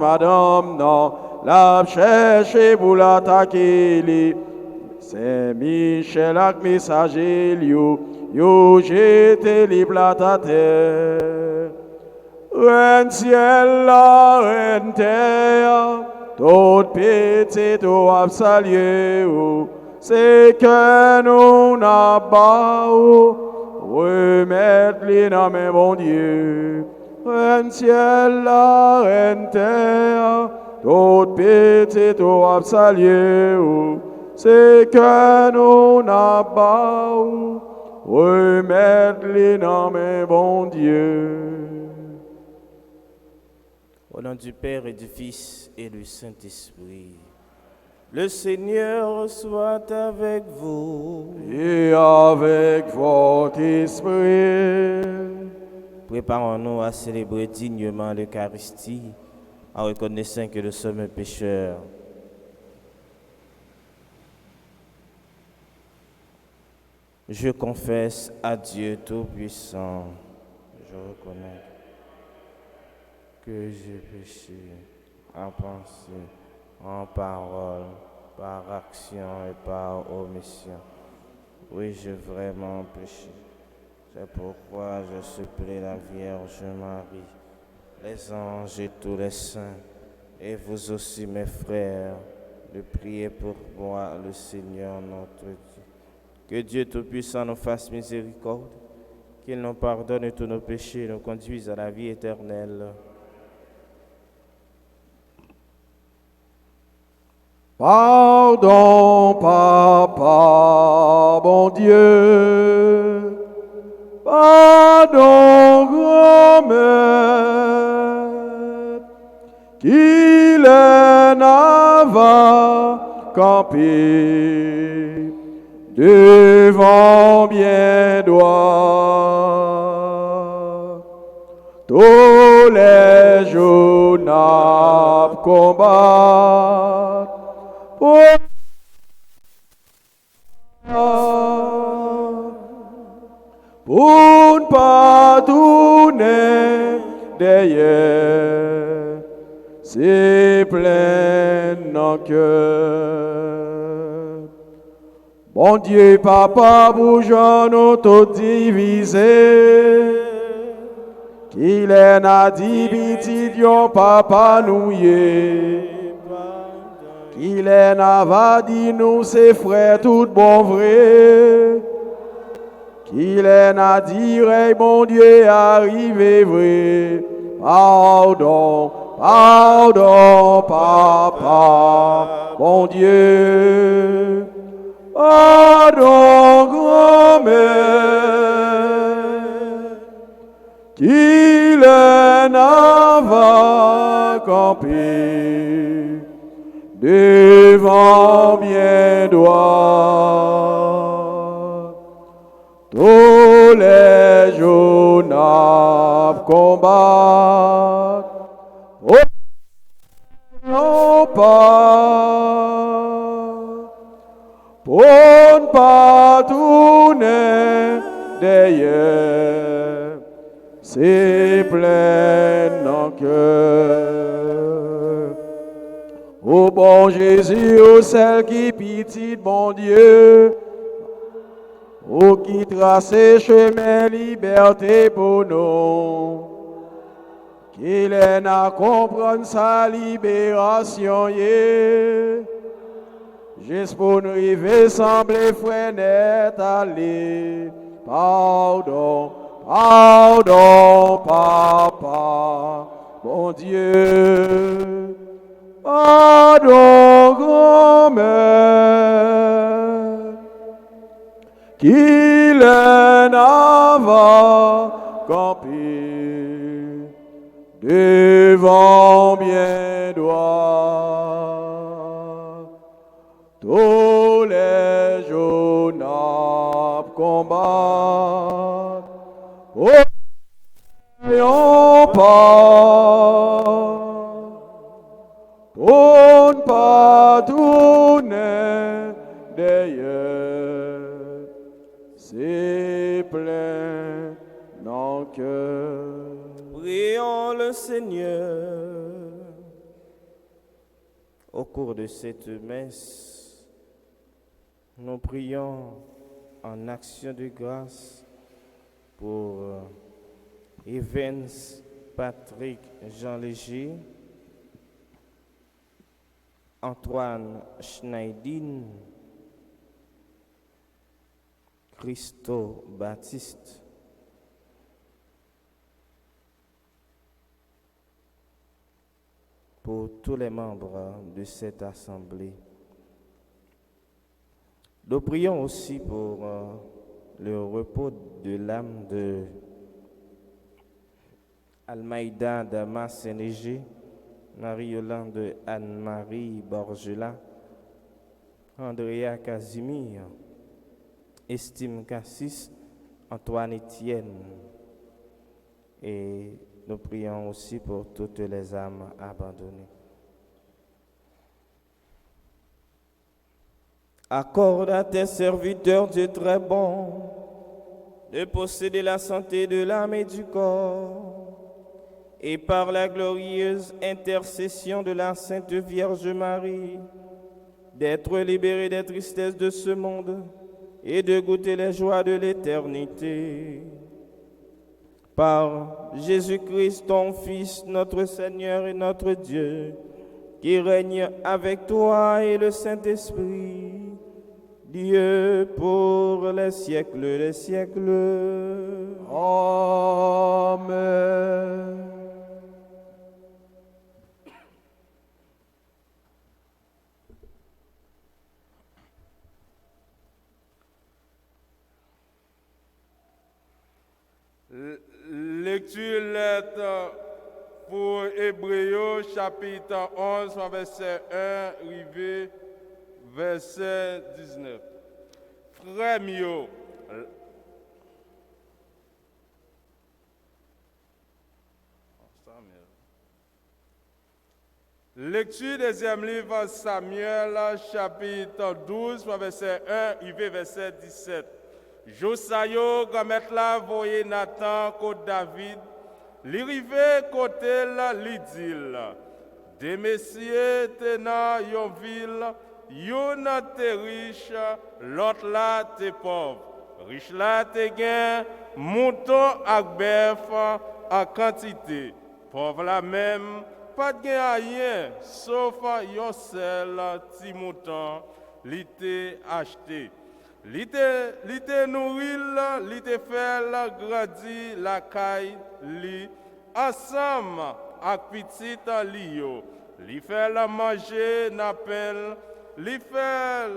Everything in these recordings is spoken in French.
Madame, non, la cherche pour l'attaquer. C'est Michel ak messager, yo jeté les plats à terre. Reine ciel, la reine terre, tout petit, tout salué, c'est que nous n'a pas remettre les noms, mon Dieu. Reine ciel, la reine terre, tout petit, tout salué, c'est que nous n'a pas remettre les noms, mon Dieu. Au nom du Père et du Fils et du Saint-Esprit, le Seigneur soit avec vous. Et avec votre esprit. Préparons-nous à célébrer dignement l'Eucharistie en reconnaissant que nous sommes pécheurs. Je confesse à Dieu Tout-Puissant, je reconnais que j'ai péché en pensée, en parole, par action et par omission. Oui, j'ai vraiment péché. C'est pourquoi je supplie la Vierge Marie, les anges et tous les saints, et vous aussi mes frères, de prier pour moi, le Seigneur notre Dieu. Que Dieu Tout-Puissant nous fasse miséricorde, qu'il nous pardonne tous nos péchés et nous conduise à la vie éternelle. Pardon, Papa, bon Dieu. Pardon, grand-mère, qu'il n'ava campé devant bien droit. Tous les jours n'a combat pour ne pas tourner derrière, c'est plein dans cœur. Bon Dieu, Papa, bourgeon, nous tout divisé, qu'il est n'a dit, petit Papa, nous y qu'il est n'a dit, nous, ses frères, tout bon vrai. Qu'il est n'a dit, bon Dieu, arrivé vrai. Pardon, pardon, Papa, bon Dieu. Pardon, grand-mère. Qu'il est n'a campé devant bien droit. Tous les jours n'a combat. Non pas. Pour ne pas tourner derrière. C'est plein en cœur. Ô bon Jésus, ô celle qui pitié, bon Dieu, ô qui trace chemin liberté pour nous, qu'il est à comprendre sa libération, juste pour nous arriver, sembler frère net aller. Pardon, pardon, Papa, bon Dieu. Pardon, grand-mère, qu'il n'ava campé devant bien droit. Tous les jours n'a combat, voyons pas. Pour ne pas tourner derrière, c'est plein dans cœur. Prions le Seigneur. au cours de cette messe, nous prions en action de grâce pour Evans Patrick Jean Léger, Antoine Schneidin, Christo Baptiste, pour tous les membres de cette assemblée. Nous prions aussi pour le repos de l'âme de Almaïda Damas Sénégé, Marie-Yolande Anne-Marie Borgela, Andrea Casimir, Estime Cassis, Antoine Etienne. Et nous prions aussi pour toutes les âmes abandonnées. Accorde à tes serviteurs, Dieu très bon, de posséder la santé de l'âme et du corps, et par la glorieuse intercession de la Sainte Vierge Marie, d'être libérés des tristesses de ce monde et de goûter les joies de l'éternité. Par Jésus-Christ, ton Fils, notre Seigneur et notre Dieu, qui règne avec toi et le Saint-Esprit, Dieu pour les siècles des siècles. Amen. Lecture lettre pour Hébreux chapitre 11, verset 1, rivé verset 19. Frères mieux, lecture deuxième livre Samuel, chapitre 12, verset 1, rivé verset 17. Josayo, gamet la voye Nathan, côte David, li rive côté l'idil. Des messieurs tenant yon ville, yon te riche, l'autre là te pauvre. Riche là te gen, mouton ak bœuf en quantité. Pauvre là même, pas de gen rien, sauf yon seul ti mouton, li te acheté. Li te nourril, li te fait grandi la caille li, ensemble ak petite li yo. Li fait manger na pelle, li fait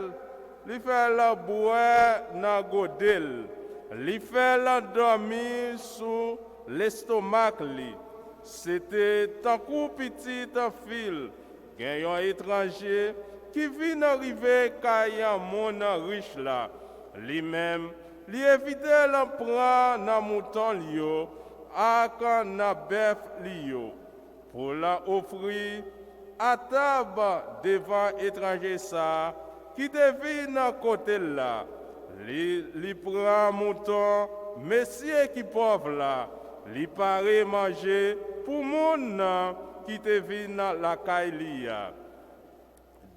boire na godel. Li fait dormir sous l'estomac li. C'était tant coup petite fille, gen yon étranger, qui vient arriver kaya mon riche là, lui-même, li évite l'emprunt na mouton lio, ak na bœuf lio, pour la offrir à table devant étranger ça, qui devine côté là, li prend mouton, monsieur qui pauvre là, li paraît manger pour mon qui devine la caille.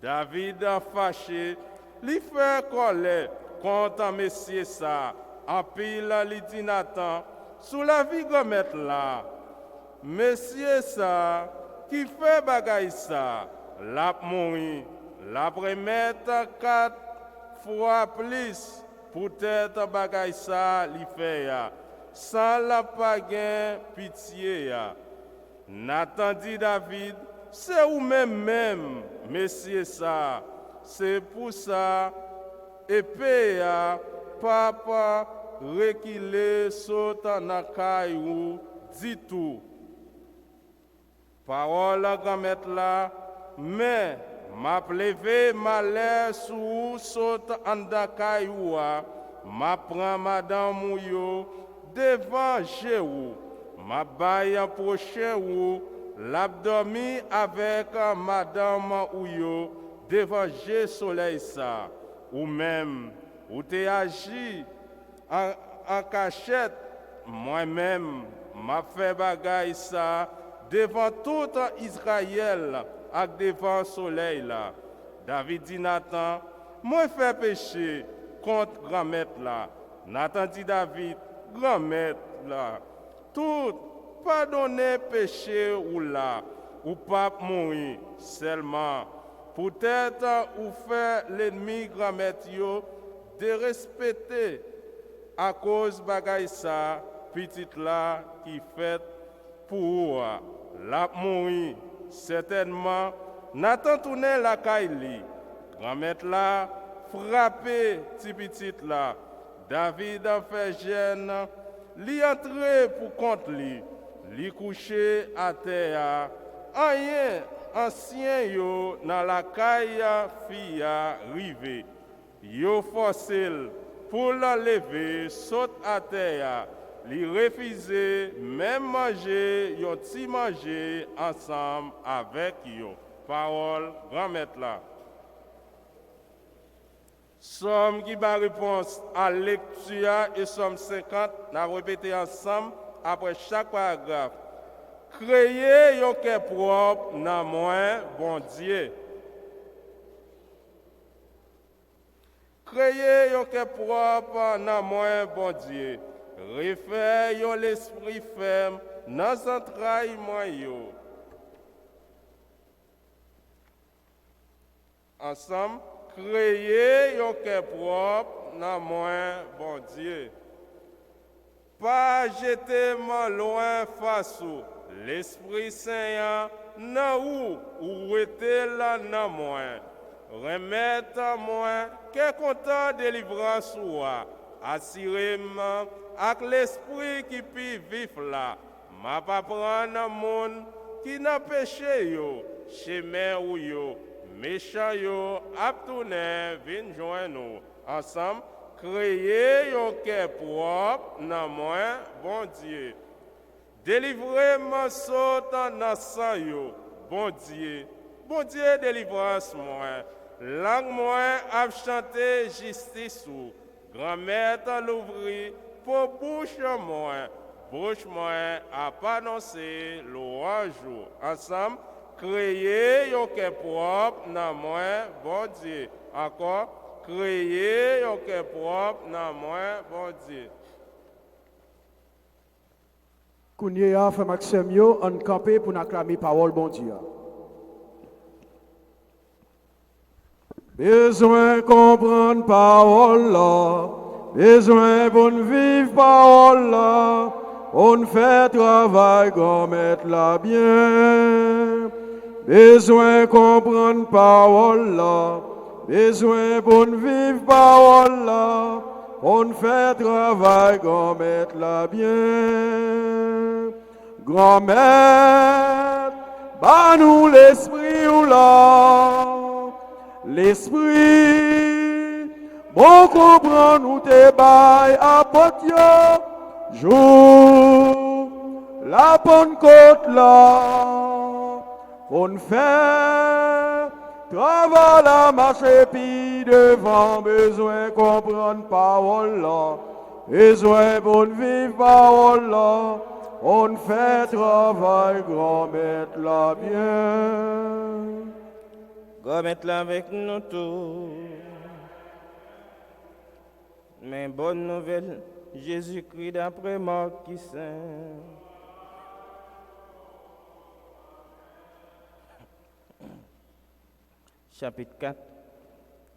David a fâché, li fait colère contre monsieur ça, en pile li dit Nathan, sous la vie gomet là, monsieur ça, qui fait bagay ça, la mouri, la remettre 4 fois plus, peut-être bagay ça li fait ya, sans la pas gain pitié ya. Nathan dit David, c'est ou même, messieurs ça, c'est pour ça, épée à papa, reculer, saute na caillou, dit tout. Parole à gamet là, mais m'a plevé malheur sous saute en da caillou, m'a prend madame Mouyo devant Jéhu, m'a baille prochain ou l'abdomen avec madame Ouyo devant Jésus soleil ça, ou même, ou t'es agi en cachette, moi-même, m'a fait bagaille ça devant tout Israël, ak devant soleil là. David dit Nathan, moi fait péché contre grand-maître là. Nathan dit David, grand-maître là, tout pardonner péché ou là, ou pas mourir seulement. Peut-être ou faire l'ennemi grand-maître yo de respecter à cause bagay ça, petite là qui fait pour la mourir. Certainement, Nathan tourné la caille. Grand-maître là, frappé petit petite là. David a fait gêne, li entré pour contre li couché à terre. Rien ancien yo dans la caille fille rivé. Yo forcé pour l'enlever, saute à terre. Li refusé même manger, yo ti manger ensemble avec yo. Parole grand-maître là. Somme qui va réponse à lecture et somme 50, n'a répété ensemble après chaque paragraphe. Créer yon cœur propre dans moi, bon Dieu. Créer yon cœur propre dans moi, bon Dieu. Refaire yon l'esprit ferme dans entrailles moi yo. Ensemble, créer yon cœur propre dans moi, bon Dieu. Pas jeter moi loin face ou l'Esprit Saint nan ou était là dans moi. Remettre moi que content délivrance ou assurément avec l'esprit qui peut vivre là. M'a pas prendre monde qui n'a péché yo, chemin ou yo, méchant yo, ap tourner vinn joindre nous ensemble. Créer yon cœur propre dans moi, bon Dieu. Délivrez-moi sautant dans sang yo, bon Dieu. Bon Dieu, délivrance moi. Langue moi a chanté justice ou. Grand-mère l'ouvrir pour bouche moi. Bouche moi a pas annoncé louange. Ensemble, créer yon cœur propre dans moi, bon Dieu. Encore. Créer yon cœur propre dans moi, bon Dieu. Kounye a fait Maxime yo, on campé pour acclamer parole bon Dieu. Besoin comprendre parole là, besoin pour vivre parole là, on fait travail comme mettre la bien. Besoin comprendre parole là. Besoin pour vivre parole là, on fait travail grand-mère la bien. Grand-mère, bah nous l'esprit ou là, l'esprit, bon comprend nous te bail à potio, jour, la bonne côte là, on fait travail la marche puis devant, besoin comprendre parole là, besoin pour vivre parole là, on fait travail grand-mère là bien. Grand-mère là avec nous tous. Mais bonne nouvelle, Jésus-Christ d'après Marc qui saint. Chapitre 4,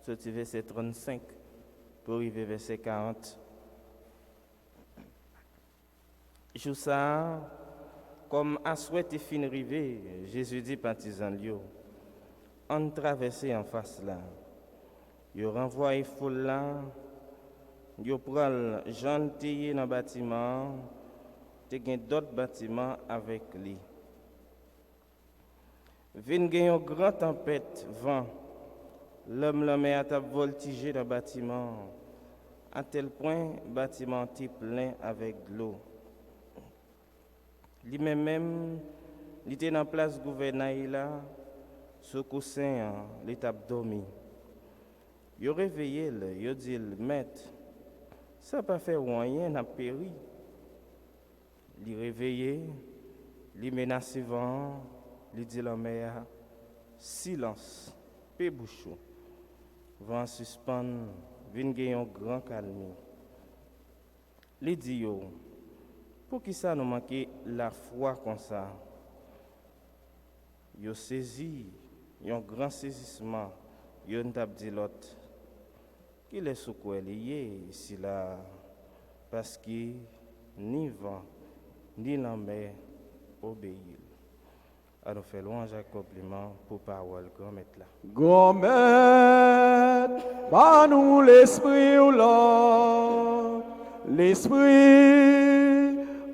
sorti verset 35 pour arriver verset 40. Jour ça, comme à souhaité fin rivé, Jésus dit partisan Lio, on traverse en face là. Il renvoie foule là, il prend gentil dans le bâtiment, il y a d'autres bâtiments avec lui. Vin gen une grande tempête, vent. L'homme la mer a voltigé dans le bâtiment, à tel point le bâtiment était plein avec de l'eau. Lui-même, il était dans la place gouvernail là, sous coussin, il était dormi. Il a réveillé, il a dit, maître, ça n'a pas fait rien, n'a péri. Il a réveillé, il menace vent. Il dit la mer, silence, paix bouchon, vent suspend, vin gen un grand calme. Les dit yo, pour qui ça nous manque la foi comme ça? Yo saisi, un grand saisissement, yo n'tap dit l'autre. Qu'il est sous quoi lié ici là, parce que ni vent, ni la mer obéir. À nous faire louange et compliment pour parole grand maître là. Grand maître, bah nous l'esprit ou là, l'esprit,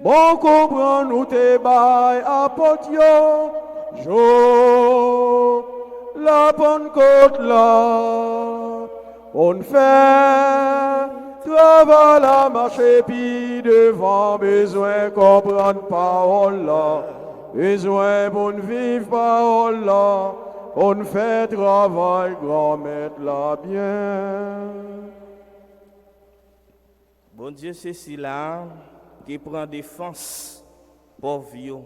bon comprend nous te bail à potio, jo, la bonne côte là, on fait, travail à marcher puis devant, besoin comprendre parole là. Besoin pour vivre parole là, on fait travail, grand maître là bien. Bon Dieu, c'est cela qui prend défense pour vieux.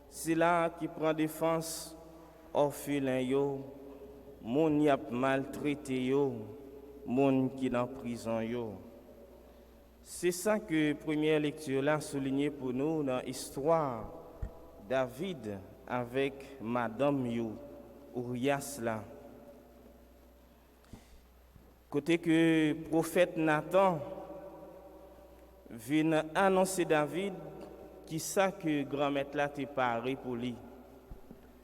C'est là qui prend défense orphelin yo, moun y a maltraité yo, moun qui dans prison yo. C'est ça que première lecture là souligné pour nous dans l'histoire David avec Madame Yo, Urias là. Côté que prophète Nathan vient annoncer David qui ça que grand maître là t'est paré pour lui.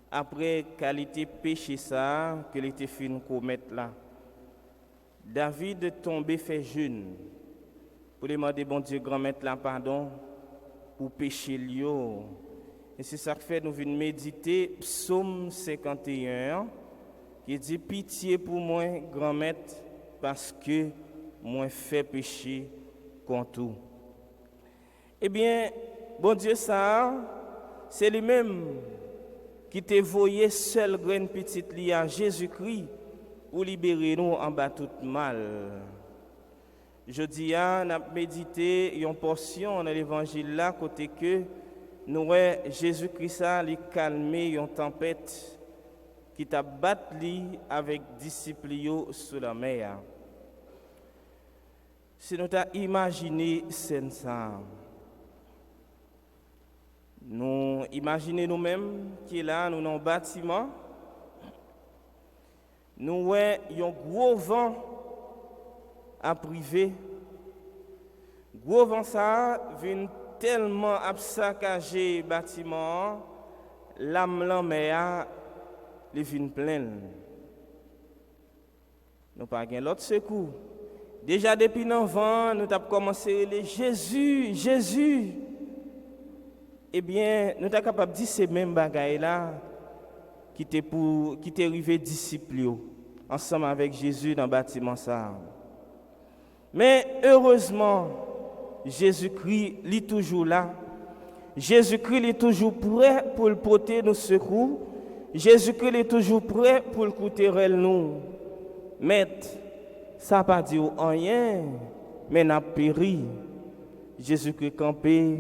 Après qualité péché ça que il était fin commettre là. David tombé fait jeûne pour demander bon Dieu grand maître là pardon pour péché lio. Et c'est ça que fait nous venons méditer Psaume 51 qui dit pitié pour moi grand maître parce que moi fait péché contre tout. Eh bien bon Dieu ça c'est lui-même qui t'a voyé seul graine petite li à Jésus-Christ pour libérer nous en bas tout mal. Je dis on a médité une portion dans l'évangile là côté que nous Jésus-Christ a calmé une tempête qui t'a battu avec disciples sous la mer. Si nous t'a imaginé scène ça, nous imaginons nous-mêmes qui est là, nous dans un bâtiment, nous voyons un gros vent à privé, gros vent ça vient tellement absacagé bâtiment, l'âme mer les vins pleine. Nous pas gain l'autre secours. Déjà depuis l'enfant, nous avons commencé les Jésus, Jésus. Eh bien, nous sommes capables de dire ces mêmes bagailles là qui t'est arrivé disciples ensemble avec Jésus dans le bâtiment ça. Mais heureusement, Jésus-Christ est toujours là. Jésus-Christ est toujours prêt pour le porter nos secours. Jésus-Christ est toujours prêt pour le coûter nous. Mais ça n'a pas dit rien, mais n'a péri. Jésus-Christ campé,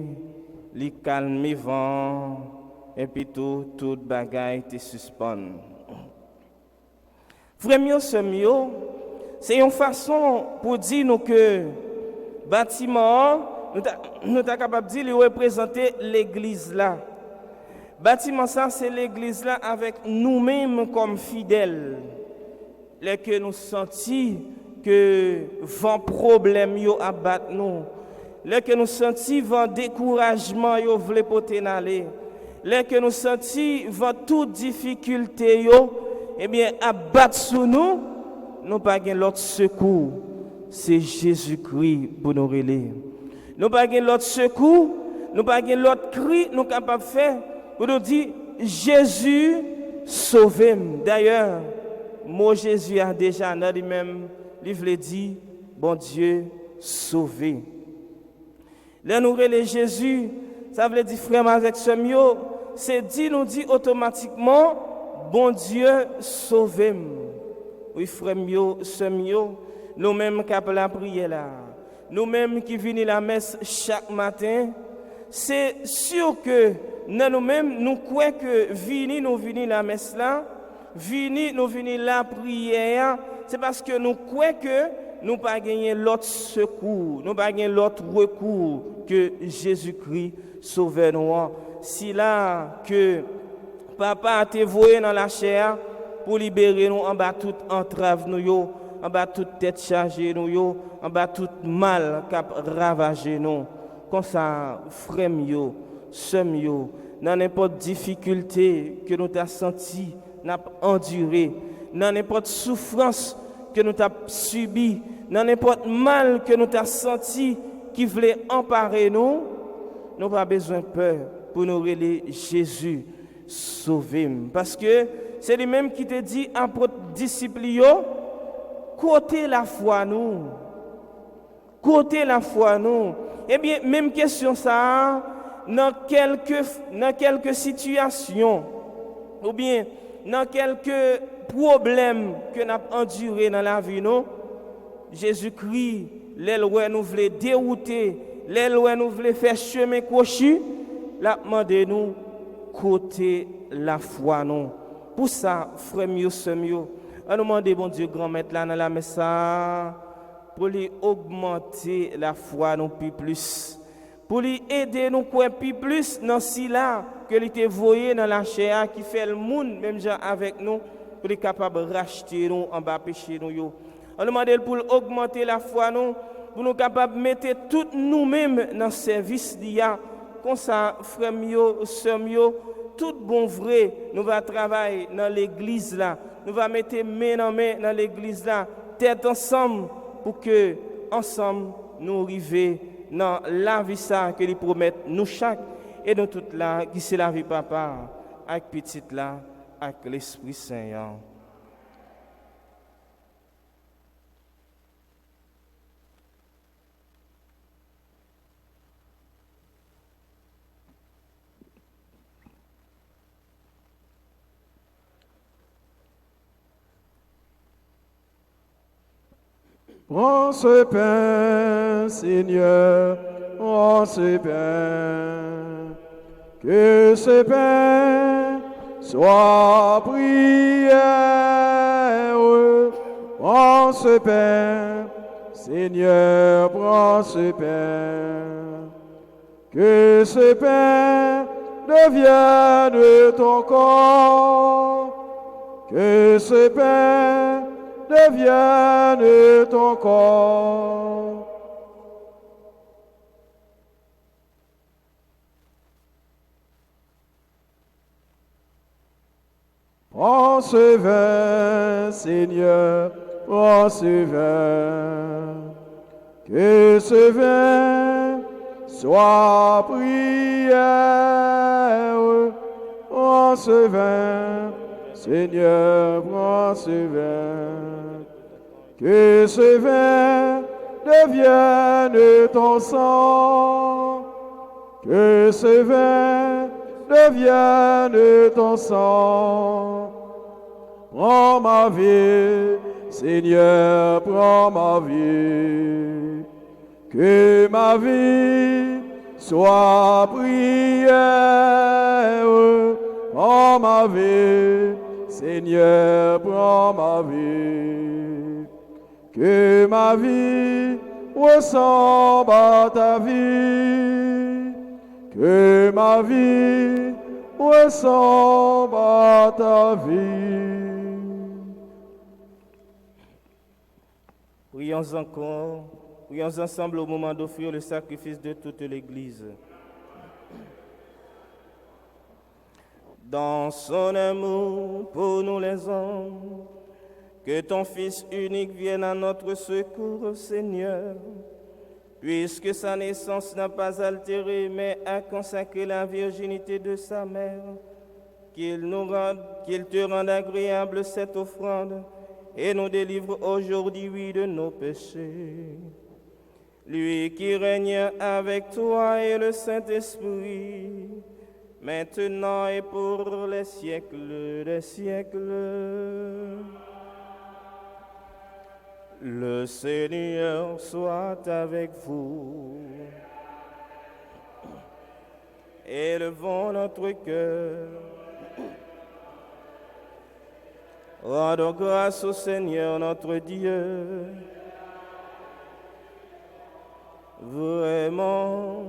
li calme vent, et puis tout bagaille te suspend. Frère c'est une façon pour dire nous que bâtiment, nous sommes capables de dire, il représenter l'église là. Bâtiment ça, c'est l'église là avec nous-mêmes comme fidèles. Les que nous sentons que vent problème yo abat nous. Les que nous sentons vent découragement yo vle poter n'aller. Les que nous sentons vent toute difficulté yo, eh bien abat sous nous, nous pas gain l'autre secours. C'est Jésus-Christ pour nous relayer. Nous pas gain l'autre secours, nous pas gain l'autre cri, nous capable faire pour nous dire Jésus sauvez-moi. D'ailleurs, mot Jésus a déjà dans lui-même, il veut dire bon Dieu sauver. Là nous relayer Jésus, ça veut dire frère avec ce mot, c'est dit nous dit automatiquement bon Dieu sauvez-moi. Oui frère mio, ce mio, nous-mêmes qui appelons la prière là, nous-mêmes qui venons la messe chaque matin, c'est sûr que nous-mêmes, nous croyons que nous venons la messe là, nous venons là prière, c'est parce que nous croyons que nous pas gagner l'autre secours, nous pas gagner l'autre recours que Jésus-Christ sauve nous. Si là que papa a été voué dans la chair pour libérer nous en bas toute entrave nous yo, en bas toute tête chargée nous yo, en bas tout mal qui a ravagé nous. Comme ça, frère yo, sœur yo, dans n'importe difficulté que nous t'a senti, n'a enduré, dans n'importe souffrance que nous t'a subi, dans n'importe mal que nous t'a senti qui voulait emparer nous, nous pas besoin de peur pour nous relayer Jésus sauver. Parce que c'est lui-même qui te dit à votre disciple côté la foi nous. Côté la foi nous. Eh bien, même question ça, dans quelques situations, ou bien dans quelques problèmes que nous avons endurés dans la vie, nous, Jésus-Christ, l'éloi nous voulait dérouter, l'éloi nous voulait faire chemin crochu, l'a demandé nous côté la foi nous. Pour ça, frère mieux, sœur mieux, on nous demande bon Dieu grand maître là dans la messe pour lui augmenter la foi nous plus. Pour lui aider nous plus dans si là que lui te voyé dans la chair qui fait le monde même gens avec nous pour être capable de racheter nous en bas péché nous yo. On demande pour augmenter la foi nous pour nous capable de mettre tout nous-mêmes dans le service d'IA comme ça frère mieux sœur mieux tout bon vrai nous va travailler dans l'église là nous va mettre main en main dans l'église là tête ensemble pour que ensemble nous arrivions dans la vie ça que lui promettent nous chaque et dans toute là qui c'est la vie papa avec petite là avec l'Esprit Saint. Prends ce pain, Seigneur, prends ce pain. Que ce pain soit prière. Prends ce pain, Seigneur, prends ce pain. Que ce pain devienne ton corps. Que ce pain devienne ton corps. Prends ce vin, Seigneur, prends ce vin. Que ce vin soit prière. Prends ce vin, Seigneur, prends ce vin. Que ce vin devienne ton sang. Que ce vin devienne ton sang. Prends ma vie, Seigneur, prends ma vie. Que ma vie soit prière. Prends ma vie, Seigneur, prends ma vie. Que ma vie ressemble à ta vie. Que ma vie ressemble à ta vie. Prions encore, prions ensemble au moment d'offrir le sacrifice de toute l'Église. Dans son amour pour nous les hommes, que ton Fils unique vienne à notre secours, Seigneur, puisque sa naissance n'a pas altéré, mais a consacré la virginité de sa mère, qu'il te rende agréable cette offrande et nous délivre aujourd'hui de nos péchés. Lui qui règne avec toi et le Saint-Esprit, maintenant et pour les siècles des siècles. Le Seigneur soit avec vous. Élevons notre cœur. Rendons grâce au Seigneur notre Dieu. Vraiment,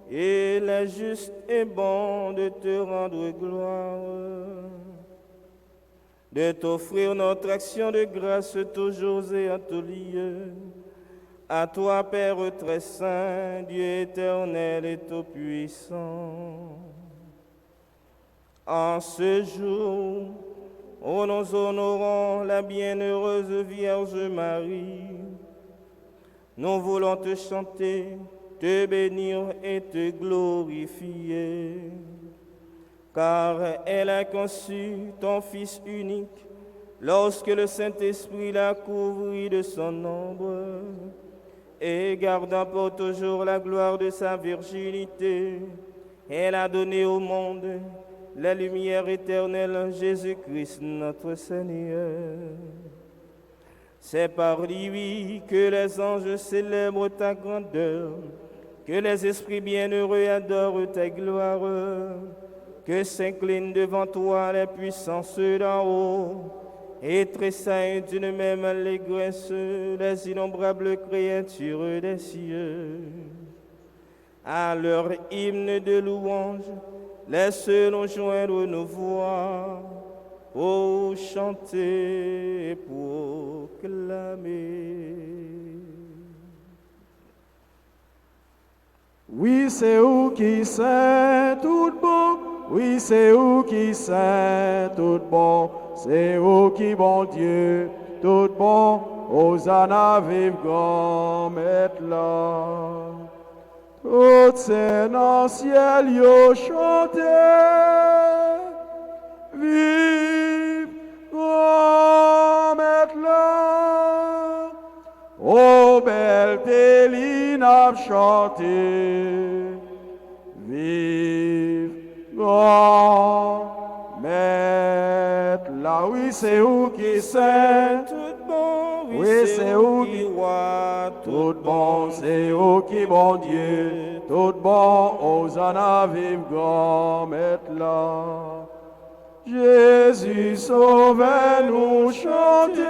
il est juste et bon de te rendre gloire, de t'offrir notre action de grâce toujours et à tout lieu. À toi, Père très saint, Dieu éternel et tout-puissant. En ce jour où nous honorons la bienheureuse Vierge Marie, nous voulons te chanter, te bénir et te glorifier, car elle a conçu ton Fils unique lorsque le Saint-Esprit l'a couvri de son ombre, et gardant pour toujours la gloire de sa virginité, elle a donné au monde la lumière éternelle, Jésus-Christ notre Seigneur. C'est par lui que les anges célèbrent ta grandeur, que les esprits bienheureux adorent ta gloire, que s'inclinent devant toi les puissances d'en haut, et tressaillent d'une même allégresse les innombrables créatures des cieux. À leur hymne de louange, laisse-nous joindre nos voix pour chanter et proclamer. Oui, c'est où qui c'est tout bon. Oui, c'est où qui c'est tout bon. C'est où qui bon Dieu tout bon. Hosanna vive grand maître là. Toutes ces dans ciel yo chanté. Vive grand maître là. Oh belle Téline a chanté. Vive grand maître là. Oui, c'est où qui c'est Tout bon, oui, c'est où qui roi, tout bon, c'est où qui bon Dieu, tout bon, Hosanna vive grand maître là. Jésus sauve-nous chanter,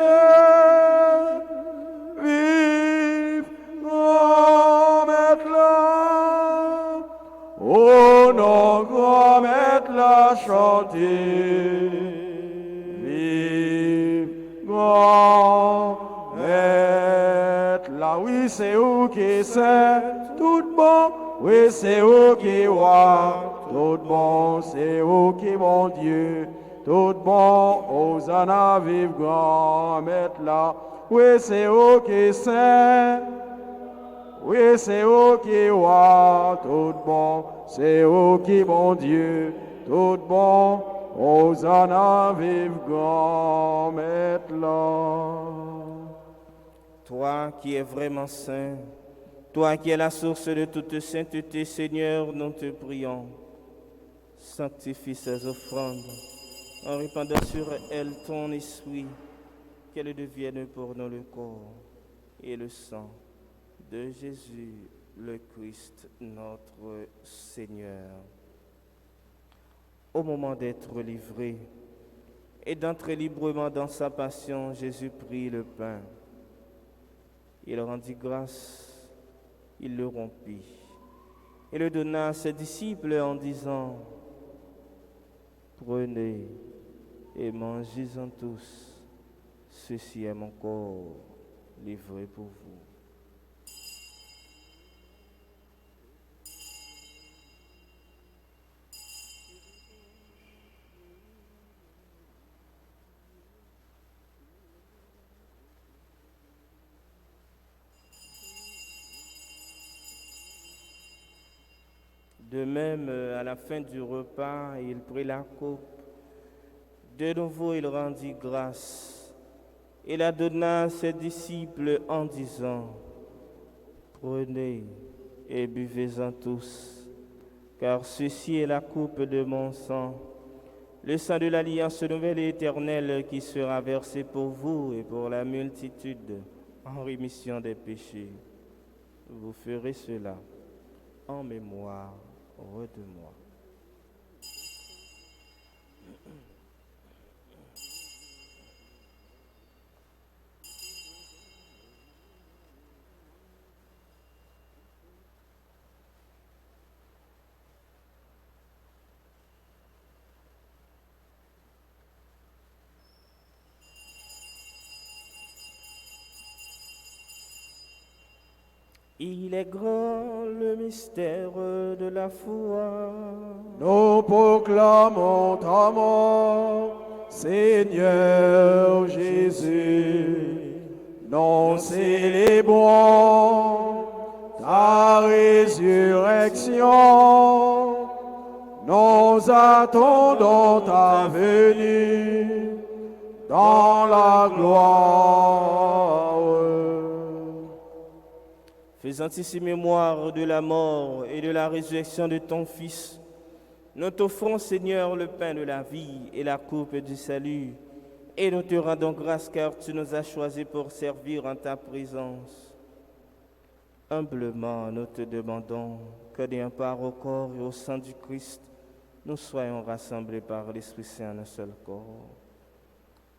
vive grand maître là. Oh non, grand maître là, chanter, vive grand maître là. Oui, c'est où qui c'est tout bon, oui, c'est où qui roi, tout bon, c'est où qui bon Dieu, tout bon, Hosanna vive grand maître là. Oui, c'est où qui c'est, oui, c'est où qui roi, tout bon, c'est où qui bon Dieu, tout bon, Hosanna vive grand maître là. Toi qui es vraiment saint, toi qui es la source de toute sainteté, Seigneur, nous te prions. Sanctifie ces offrandes en répandant sur elles ton esprit, qu'elles deviennent pour nous le corps et le sang de Jésus, le Christ, notre Seigneur. Au moment d'être livré et d'entrer librement dans sa passion, Jésus prit le pain. Il rendit grâce, il le rompit et le donna à ses disciples en disant: Prenez et mangez-en tous, ceci est mon corps livré pour vous. De même, à la fin du repas, il prit la coupe. De nouveau, il rendit grâce et la donna à ses disciples en disant: Prenez et buvez-en tous, car ceci est la coupe de mon sang, le sang de l'alliance nouvelle et éternelle qui sera versé pour vous et pour la multitude en rémission des péchés. Vous ferez cela en mémoire de moi. Il est grand le mystère de la foi. Nous proclamons ta mort, Seigneur Jésus. Nous célébrons ta résurrection. Nous attendons ta venue dans la gloire. Faisant ici mémoire de la mort et de la résurrection de ton Fils, nous t'offrons, Seigneur, le pain de la vie et la coupe du salut, et nous te rendons grâce car tu nous as choisis pour servir en ta présence. Humblement, nous te demandons que d'un part au corps et au sang du Christ, nous soyons rassemblés par l'Esprit Saint en un seul corps.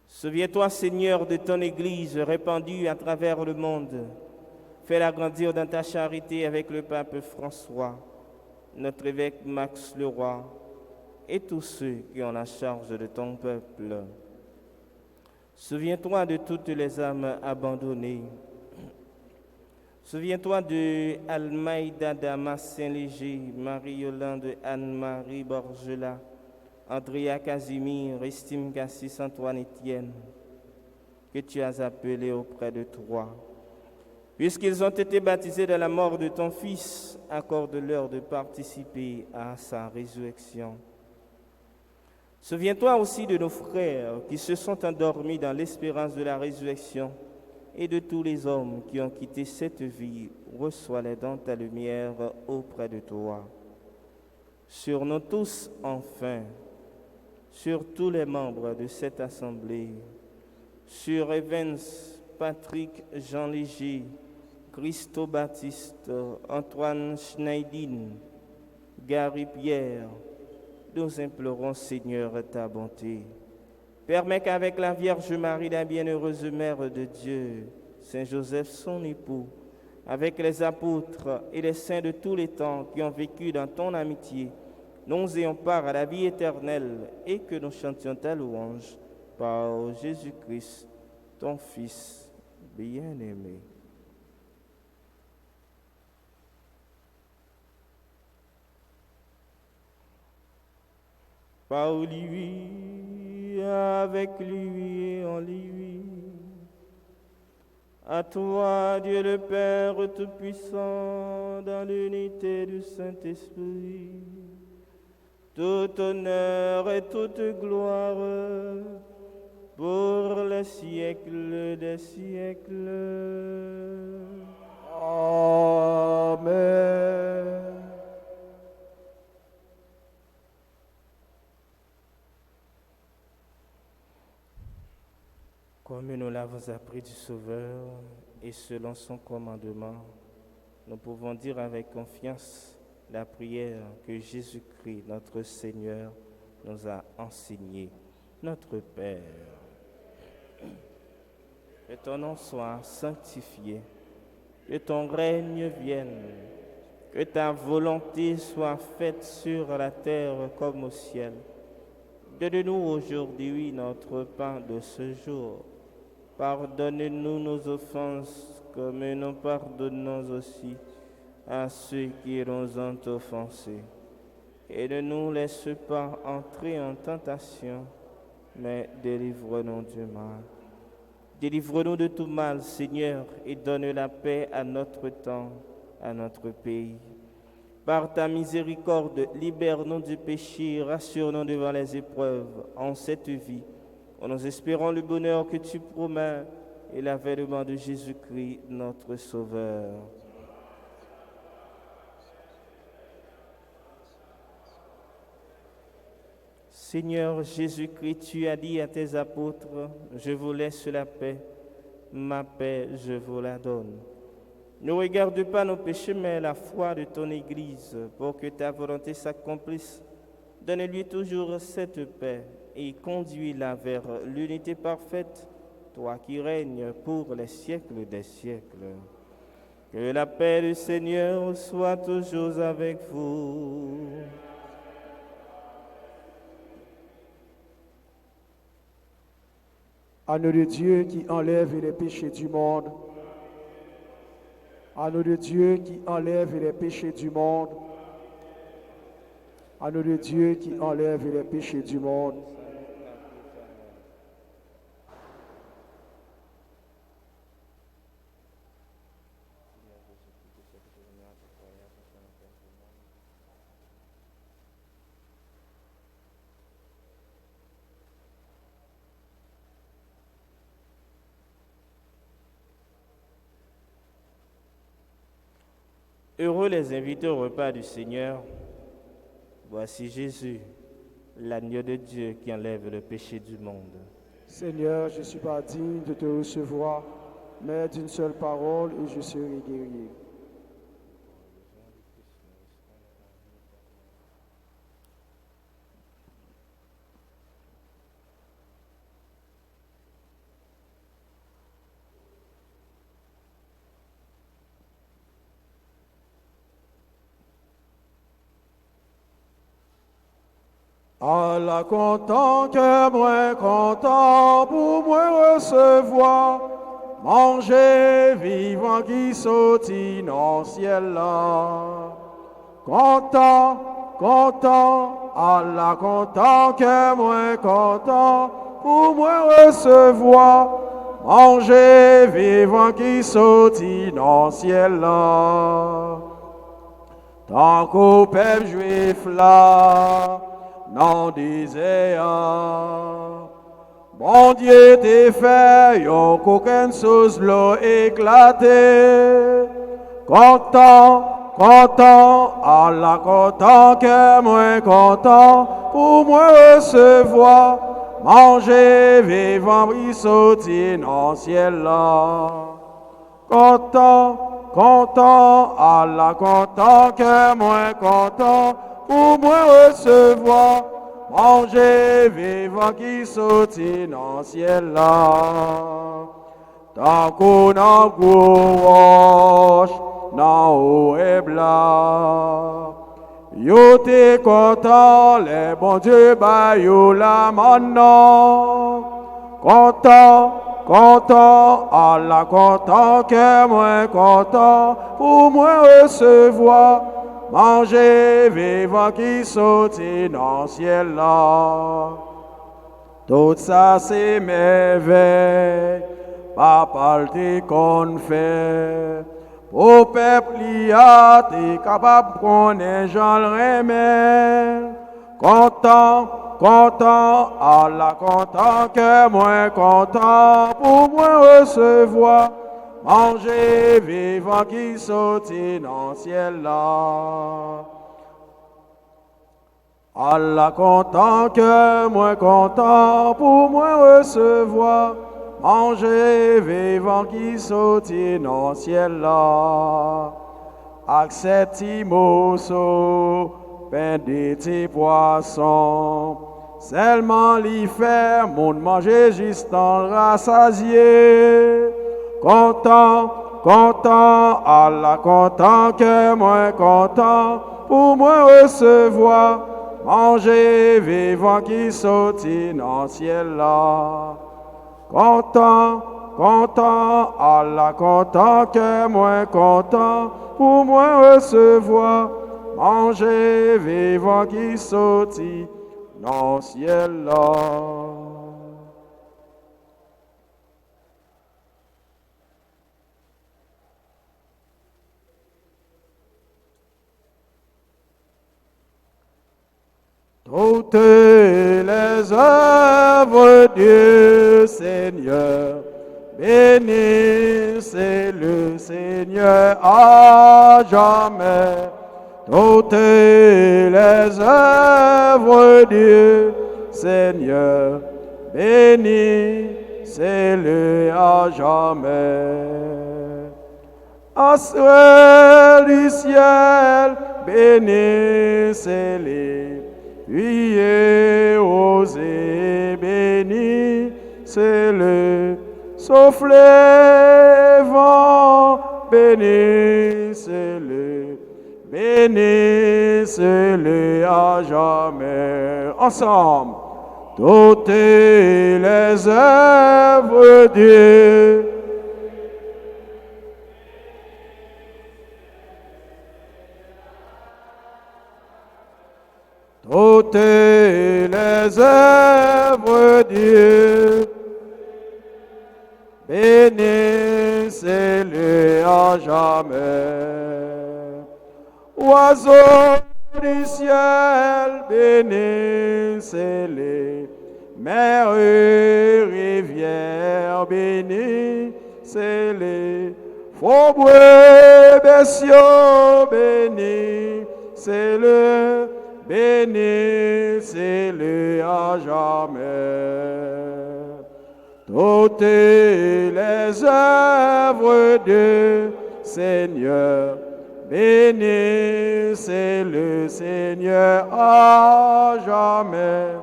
Souviens-toi, Seigneur, de ton Église répandue à travers le monde. Fais-la grandir dans ta charité avec le pape François, notre évêque Max Leroy et tous ceux qui ont la charge de ton peuple. Souviens-toi de toutes les âmes abandonnées. Souviens-toi de Almaïda Damas Saint-Léger, Marie-Yolande Anne-Marie Borgela, Andrea Casimir, Estime Cassis Antoine Étienne, que tu as appelés auprès de toi. Puisqu'ils ont été baptisés de la mort de ton Fils, accorde-leur de participer à sa résurrection. Souviens-toi aussi de nos frères qui se sont endormis dans l'espérance de la résurrection et de tous les hommes qui ont quitté cette vie. Reçois-les dans ta lumière auprès de toi. Sur nous tous, enfin, sur tous les membres de cette assemblée, sur Evans, Patrick, Jean Léger, Christo Baptiste, Antoine Schneidin, Gary Pierre, nous implorons, Seigneur, ta bonté. Permets qu'avec la Vierge Marie, la bienheureuse Mère de Dieu, Saint Joseph, son époux, avec les apôtres et les saints de tous les temps qui ont vécu dans ton amitié, nous ayons part à la vie éternelle et que nous chantions ta louange par Jésus-Christ, ton Fils bien-aimé. Par lui, avec lui et en lui. À toi, Dieu le Père Tout-Puissant, dans l'unité du Saint-Esprit, tout honneur et toute gloire pour les siècles des siècles. Amen. Comme nous l'avons appris du Sauveur et selon son commandement, nous pouvons dire avec confiance la prière que Jésus-Christ, notre Seigneur, nous a enseignée. Notre Père, que ton nom soit sanctifié, que ton règne vienne, que ta volonté soit faite sur la terre comme au ciel. Donne-nous aujourd'hui notre pain de ce jour. Pardonne-nous nos offenses, comme nous pardonnons aussi à ceux qui nous ont offensés. Et ne nous laisse pas entrer en tentation, mais délivre-nous du mal. Délivre-nous de tout mal, Seigneur, et donne la paix à notre temps, à notre pays. Par ta miséricorde, libère-nous du péché, rassure-nous devant les épreuves en cette vie. Nous espérons le bonheur que tu promets et l'avènement de Jésus-Christ, notre Sauveur. Seigneur Jésus-Christ, tu as dit à tes apôtres, je vous laisse la paix, ma paix je vous la donne. Ne regarde pas nos péchés, mais la foi de ton Église, pour que ta volonté s'accomplisse. Donne-lui toujours cette paix et conduis-la vers l'unité parfaite, toi qui règnes pour les siècles des siècles. Que la paix du Seigneur soit toujours avec vous. Agneau de Dieu qui enlève les péchés du monde, Agneau de Dieu qui enlève les péchés du monde. Agneau de Dieu qui enlève les péchés du monde. Heureux les invités au repas du Seigneur. Voici Jésus, l'agneau de Dieu qui enlève le péché du monde. Seigneur, je ne suis pas digne de te recevoir, mais d'une seule parole et je serai guéri. Allah content que moi content pour moi recevoir, manger vivant qui sortit dans le ciel là. Content, content, Allah content que moi content pour moi recevoir, manger vivant qui sortit dans le ciel là. Tant qu'au peuple juif là, non désert. Bon Dieu t'es fait, yon qu'aucune chose l'eau éclaté. Content, content, Allah content que moi content, pour moi recevoir, manger vivant, il sorti dans le ciel là. Content, content, Allah content que moi content, pour moi recevoir, manger vivant qui sortit dans le ciel là. Tant qu'on a roche, dans haut et blanc. Yo t'es content, les bons dieux bayou la maintenant. Content, content, Allah content que moi content, pour moi recevoir, manger vivant qui sortit dans le ciel là. Tout ça c'est merveille, papa t'es qu'on fait. Pour peuple liat, t'es capable de connaître Jean le remède. Content, content, Allah content que moi content, pour moi recevoir, manger vivant qui sortit dans le ciel là. Allah content que moi content, pour moi recevoir, manger vivant qui sortit dans le ciel là. Accepte mosso, pain de tes poissons, seulement l'y fait, monde manger juste en rassasié. Content, content, Allah content que moi content, pour moi recevoir, manger vivant qui sortit dans le ciel là. Content, content, Allah content que moi content, pour moi recevoir, manger vivant qui sortit dans le ciel là. Toutes les œuvres du Seigneur, bénissez le Seigneur à jamais. Toutes les œuvres du Seigneur, bénissez-le à jamais. Astre du ciel, bénissez-les. Priez, osez, bénissez-le. Soufflez, vent, bénissez-le. Bénissez-le à jamais. Ensemble, toutes les œuvres de Dieu. toutes les œuvres de Dieu. Bénissez-le à jamais. Oiseaux du ciel, bénissez-les. Mer et rivière, bénissez-les. Faubourgs, bestiaux, bénissez-le. Bénissez-le à jamais. Toutes les œuvres du Seigneur, bénissez le Seigneur à jamais.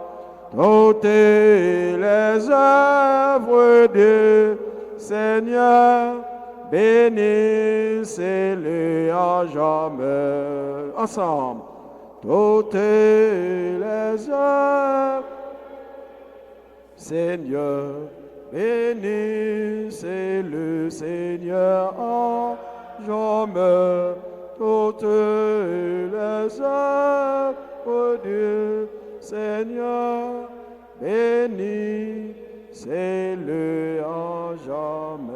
Toutes les œuvres du Seigneur, bénissez-le à jamais. Ensemble. Toutes les œuvres, Seigneur, bénissez le Seigneur à jamais. Toutes les œuvres du Seigneur, bénissez-le à jamais.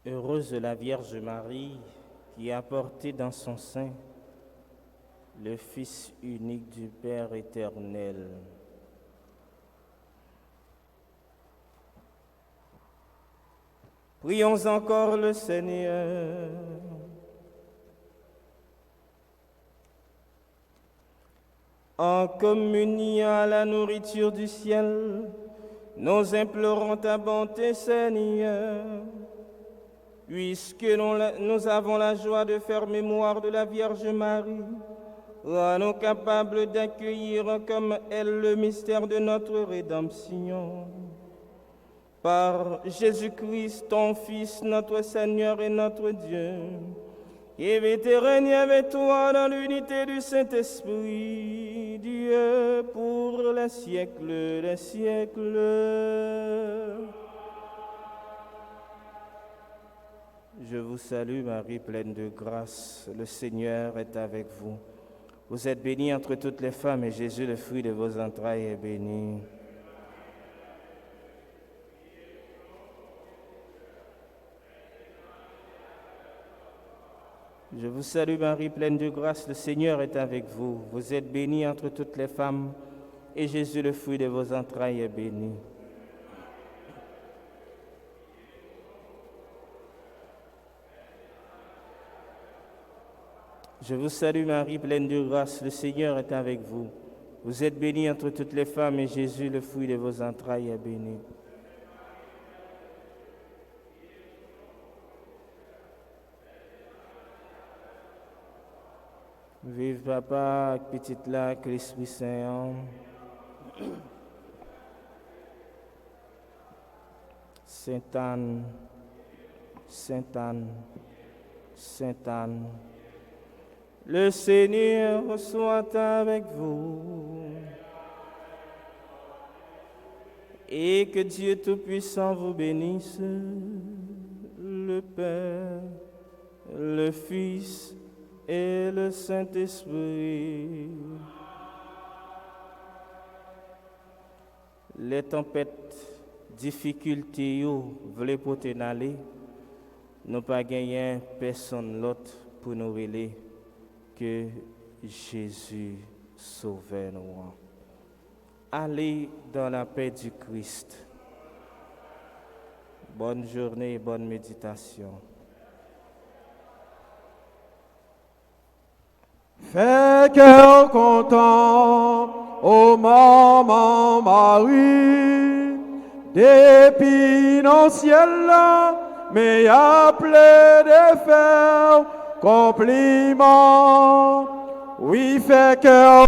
Heureuse la Vierge Marie qui a porté dans son sein le Fils unique du Père éternel. Prions encore le Seigneur. En communion à la nourriture du ciel, nous implorons ta bonté, Seigneur. Puisque nous avons la joie de faire mémoire de la Vierge Marie, rends-nous capables d'accueillir comme elle le mystère de notre rédemption. Par Jésus-Christ, ton Fils, notre Seigneur et notre Dieu, qui vit et règne avec toi dans l'unité du Saint-Esprit, Dieu, pour les siècles des siècles. Je vous salue, Marie, pleine de grâce. Le Seigneur est avec vous. Vous êtes bénie entre toutes les femmes, et Jésus, le fruit de vos entrailles, est béni. Je vous salue, Marie, pleine de grâce. Le Seigneur est avec vous. Vous êtes bénie entre toutes les femmes, et Jésus, le fruit de vos entrailles, est béni. Je vous salue, Marie, pleine de grâce, le Seigneur est avec vous. Vous êtes bénie entre toutes les femmes, et Jésus, le fruit de vos entrailles, est béni. Vive Papa, petite là, que l'Esprit Saint. Sainte Anne, Sainte Anne, Sainte Anne. Le Seigneur soit avec vous et que Dieu Tout-Puissant vous bénisse, le Père, le Fils et le Saint-Esprit. Les tempêtes, difficultés, voulaient porter n'aller, nous pas gagné personne l'autre pour nous relayer. Que Jésus sauve nous. Allez dans la paix du Christ. Bonne journée et bonne méditation. Fais cœur content, ô maman Marie, depuis nos ciel là, mais appelé de faire compliment, oui, fait que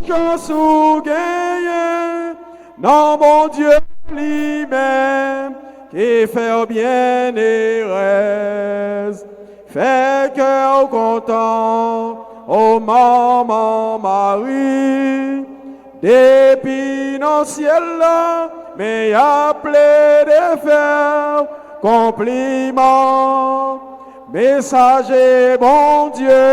j'en sous gagné, non, mon Dieu lui-même, qui fait bien et reste, fait cœur content, ô maman Marie, depuis nos ciel là, mais appelé de faire compliment. Messager, bon Dieu,